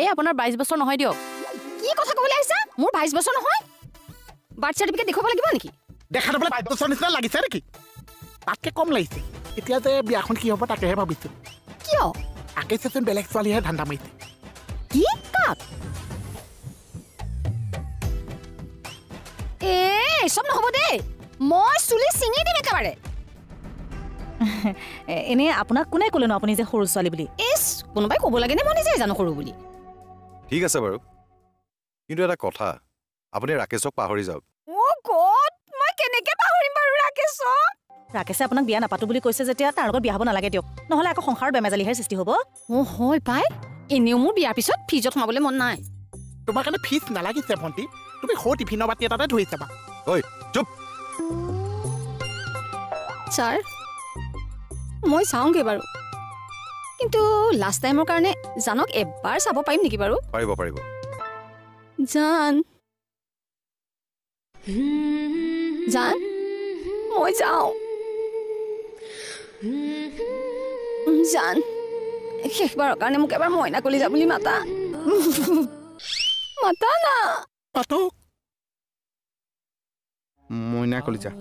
এই আপোনাৰ 22 বছৰ নহয় দিয়ক কি কথা ক'বলৈ আহিছা মোৰ 22 বছৰ নহয় বাৰ্থ চাৰ্টিফিকেট দেখুৱাব লাগিব নেকি দেখা নাপালে 22 বছৰ নিচিনা লাগিছে নেকি তাতকে কম লাগিছে এতিয়া যে বিয়াখন কি হ'ব তাকেহে ভাবিছো কিয় আকেচোন বেলেগ ছোৱালীহে ধান্দা মাৰিছে কি কাক সব নহ'ব দেই মই চুলি চিঙি দিম একেবাৰে এনে আপোনাক কোনে ক'লেনো আপুনি যে সৰু ছোৱালী বুলি ইছ কোনোবাই ক'ব লাগে নে মই নিজে জানো সৰু বুলি ঠিক আছে বাৰু কিন্তু এটা কথা আপুনি ৰাকেশক পাহৰি যাওক ও গড মই কেনেকৈ পাহৰিম বাৰু ৰাকেশক ৰাকেশে আপোনাক বিয়া নাপাতো বুলি কৈছে যেতিয়া তাৰ লগত বিয়া হ'ব নালাগে দিয়ক নহ'লে আকৌ সংসাৰৰ বেমেজালিহে সৃষ্টি হ'ব হয় পাই এনেও মোৰ বিয়াৰ পিছত ফ্ৰিজত সোমাবলৈ মন নাই তোমাৰ কাৰণে ফিজ নালাগিছে ভণ্টি তুমি সৌ টিফিনৰ বাতি এটাতে ধৰি চাবা ঐ চুপ ছাৰ মই চাওঁগৈ বাৰু কিন্তু লাষ্ট টাইমৰ কাৰণে জানক এবাৰ চাব পাৰিম নেকি বাৰু পাৰিব জান মই যাওঁ জান শেষবাৰৰ কাৰণে মোক এবাৰ মইনা কলিজা বুলি মাতা মাতা না পাতক মইনা কলিজা